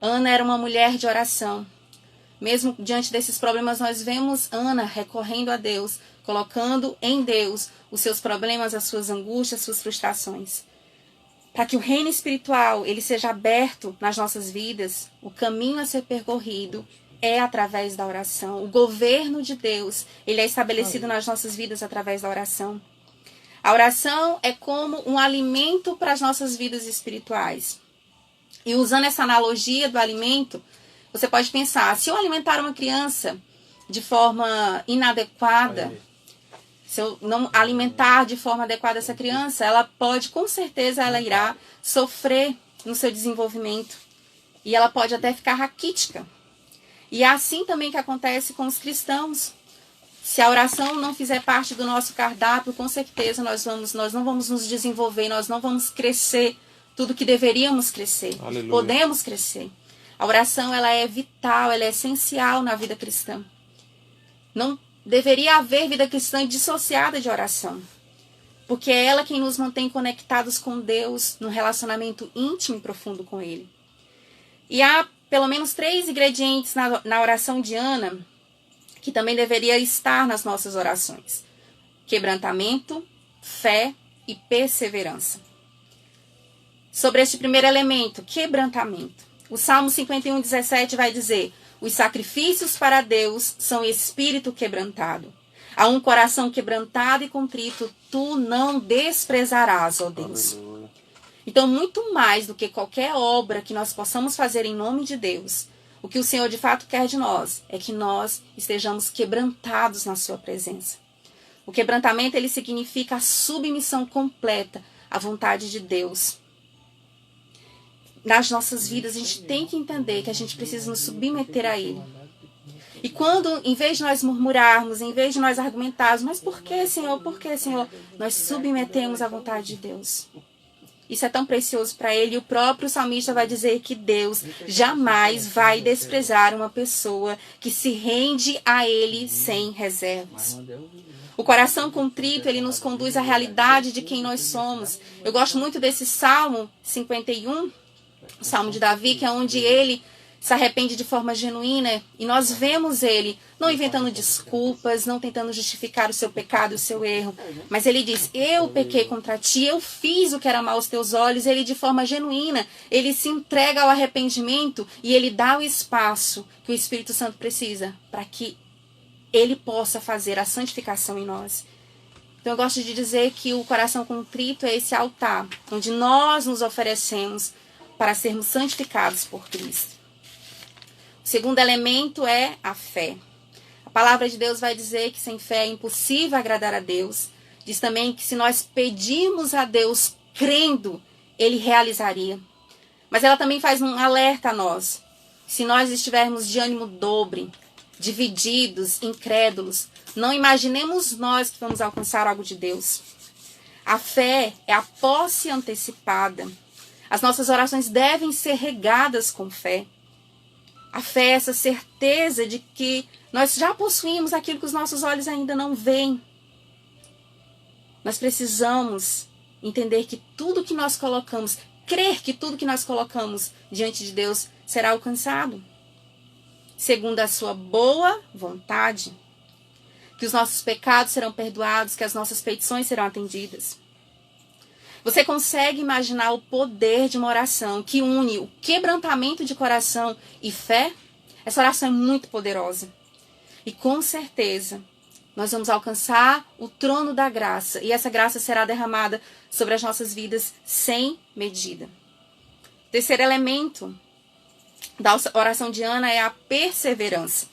Ana era uma mulher de oração. Mesmo diante desses problemas, nós vemos Ana recorrendo a Deus, colocando em Deus os seus problemas, as suas angústias, as suas frustrações. Para que o reino espiritual ele seja aberto nas nossas vidas, o caminho a ser percorrido é através da oração. O governo de Deus ele é estabelecido nas nossas vidas através da oração. A oração é como um alimento para as nossas vidas espirituais. E usando essa analogia do alimento, você pode pensar, se eu alimentar uma criança de forma inadequada, se eu não alimentar de forma adequada essa criança, ela pode, com certeza, ela irá sofrer no seu desenvolvimento. E ela pode até ficar raquítica. E é assim também que acontece com os cristãos. Se a oração não fizer parte do nosso cardápio, com certeza nós não vamos nos desenvolver, nós não vamos crescer tudo que deveríamos crescer. Aleluia. Podemos crescer. A oração ela é vital, ela é essencial na vida cristã. Não deveria haver vida cristã dissociada de oração. Porque é ela quem nos mantém conectados com Deus, num relacionamento íntimo e profundo com Ele. E há pelo menos 3 ingredientes na oração de Ana, que também deveria estar nas nossas orações. Quebrantamento, fé e perseverança. Sobre este primeiro elemento, quebrantamento. O Salmo 51:17 vai dizer: os sacrifícios para Deus são espírito quebrantado. A um coração quebrantado e contrito, tu não desprezarás, ó Deus. Aleluia. Então, muito mais do que qualquer obra que nós possamos fazer em nome de Deus, o que o Senhor de fato quer de nós é que nós estejamos quebrantados na sua presença. O quebrantamento, ele significa a submissão completa à vontade de Deus. Nas nossas vidas, a gente tem que entender que a gente precisa nos submeter a Ele. E quando, em vez de nós murmurarmos, em vez de nós argumentarmos, mas por que, Senhor? Por que, Senhor? Nós submetemos à vontade de Deus. Isso é tão precioso para Ele. E o próprio salmista vai dizer que Deus jamais vai desprezar uma pessoa que se rende a Ele sem reservas. O coração contrito, ele nos conduz à realidade de quem nós somos. Eu gosto muito desse Salmo 51, o Salmo de Davi, que é onde ele se arrepende de forma genuína. E nós vemos ele não inventando desculpas, não tentando justificar o seu pecado, o seu erro. Mas ele diz, eu pequei contra ti, eu fiz o que era mal aos teus olhos. Ele, de forma genuína, ele se entrega ao arrependimento e ele dá o espaço que o Espírito Santo precisa para que ele possa fazer a santificação em nós. Então eu gosto de dizer que o coração contrito é esse altar, onde nós nos oferecemos para sermos santificados por Cristo. O segundo elemento é a fé. A palavra de Deus vai dizer que sem fé é impossível agradar a Deus. Diz também que se nós pedirmos a Deus crendo, Ele realizaria. Mas ela também faz um alerta a nós. Se nós estivermos de ânimo dobre, divididos, incrédulos, não imaginemos nós que vamos alcançar algo de Deus. A fé é a posse antecipada. As nossas orações devem ser regadas com fé. A fé é essa certeza de que nós já possuímos aquilo que os nossos olhos ainda não veem. Nós precisamos entender que tudo que nós colocamos, crer que tudo que nós colocamos diante de Deus será alcançado, segundo a sua boa vontade, que os nossos pecados serão perdoados, que as nossas petições serão atendidas. Você consegue imaginar o poder de uma oração que une o quebrantamento de coração e fé? Essa oração é muito poderosa. E com certeza, nós vamos alcançar o trono da graça. E essa graça será derramada sobre as nossas vidas sem medida. O terceiro elemento da oração de Ana é a perseverança.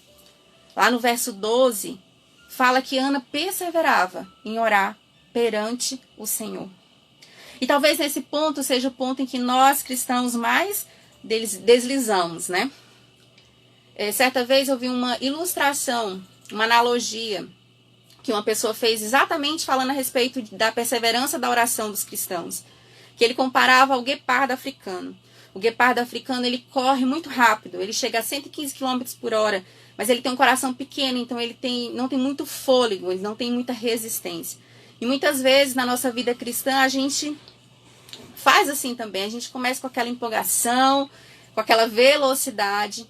Lá no verso 12, fala que Ana perseverava em orar perante o Senhor. E talvez nesse ponto seja o ponto em que nós cristãos mais deslizamos, né? Certa vez eu vi uma ilustração, uma analogia, que uma pessoa fez exatamente falando a respeito da perseverança da oração dos cristãos. Que ele comparava ao guepardo africano. O guepardo africano, ele corre muito rápido, ele chega a 115 km por hora, mas ele tem um coração pequeno, então ele não tem muito fôlego, ele não tem muita resistência. E muitas vezes na nossa vida cristã a gente faz assim também, a gente começa com aquela empolgação, com aquela velocidade,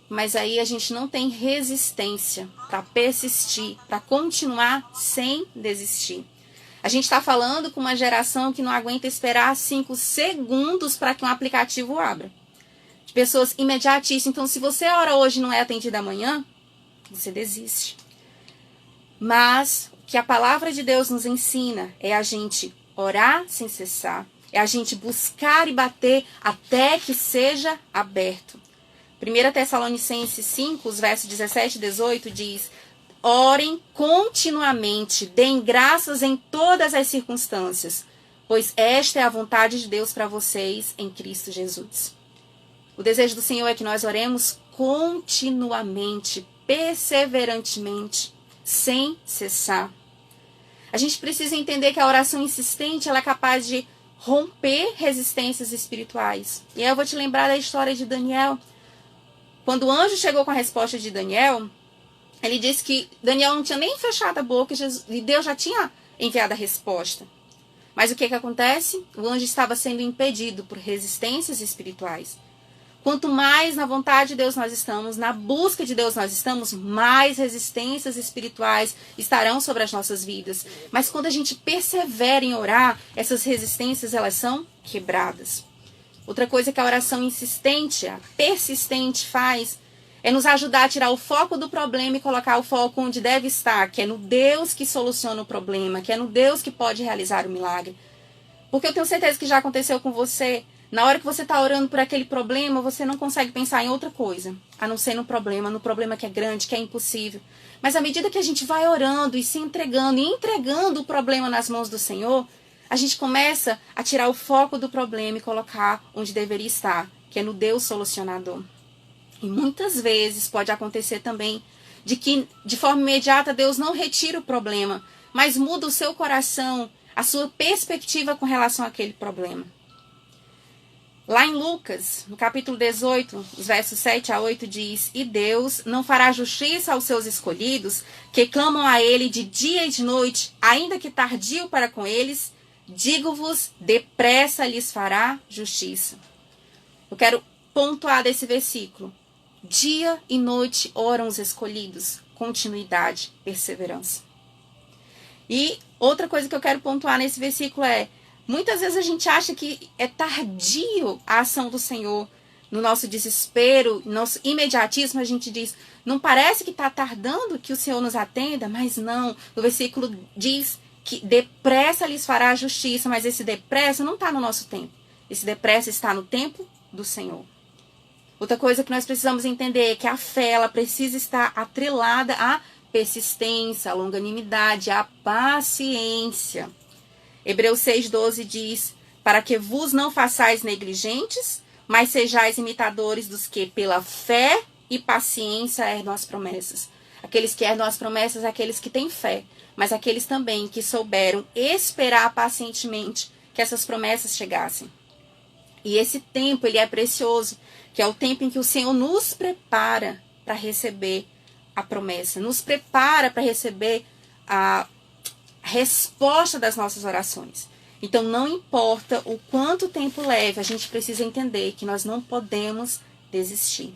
mas aí a gente não tem resistência para persistir, para continuar sem desistir. A gente está falando com uma geração que não aguenta esperar 5 segundos para que um aplicativo abra. De pessoas imediatistas. Então, se você ora hoje e não é atendida amanhã, você desiste. Mas o que a palavra de Deus nos ensina é a gente orar sem cessar, é a gente buscar e bater até que seja aberto. 1 Tessalonicenses 5, os versos 17 e 18 diz: orem continuamente, deem graças em todas as circunstâncias, pois esta é a vontade de Deus para vocês em Cristo Jesus. O desejo do Senhor é que nós oremos continuamente, perseverantemente, sem cessar. A gente precisa entender que a oração insistente ela é capaz de romper resistências espirituais. E aí eu vou te lembrar da história de Daniel. Quando o anjo chegou com a resposta de Daniel, ele disse que Daniel não tinha nem fechado a boca e Deus já tinha enviado a resposta. Mas o que acontece? O anjo estava sendo impedido por resistências espirituais. Quanto mais na vontade de Deus nós estamos, na busca de Deus nós estamos, mais resistências espirituais estarão sobre as nossas vidas. Mas quando a gente persevera em orar, essas resistências elas são quebradas. Outra coisa que a oração insistente, a persistente faz, é nos ajudar a tirar o foco do problema e colocar o foco onde deve estar, que é no Deus que soluciona o problema, que é no Deus que pode realizar o milagre. Porque eu tenho certeza que já aconteceu com você. Na hora que você está orando por aquele problema, você não consegue pensar em outra coisa, a não ser no problema que é grande, que é impossível. Mas à medida que a gente vai orando e se entregando e entregando o problema nas mãos do Senhor, a gente começa a tirar o foco do problema e colocar onde deveria estar, que é no Deus solucionador. E muitas vezes pode acontecer também de que de forma imediata Deus não retira o problema, mas muda o seu coração, a sua perspectiva com relação àquele problema. Lá em Lucas, no capítulo 18, os versos 7 a 8, diz: e Deus não fará justiça aos seus escolhidos, que clamam a Ele de dia e de noite, ainda que tardio para com eles, digo-vos, depressa lhes fará justiça. Eu quero pontuar desse versículo. Dia e noite oram os escolhidos, continuidade, perseverança. E outra coisa que eu quero pontuar nesse versículo é: muitas vezes a gente acha que é tardio a ação do Senhor. No nosso desespero, no nosso imediatismo, a gente diz, não parece que está tardando que o Senhor nos atenda? Mas não. O versículo diz que depressa lhes fará justiça, mas esse depressa não está no nosso tempo. Esse depressa está no tempo do Senhor. Outra coisa que nós precisamos entender é que a fé ela precisa estar atrelada à persistência, à longanimidade, à paciência. Hebreus 6,12 diz: para que vos não façais negligentes, mas sejais imitadores dos que pela fé e paciência herdam as promessas. Aqueles que herdam as promessas, aqueles que têm fé, mas aqueles também que souberam esperar pacientemente que essas promessas chegassem. E esse tempo, ele é precioso, que é o tempo em que o Senhor nos prepara para receber a promessa, nos prepara para receber a resposta das nossas orações. Então, não importa o quanto tempo leve, a gente precisa entender que nós não podemos desistir.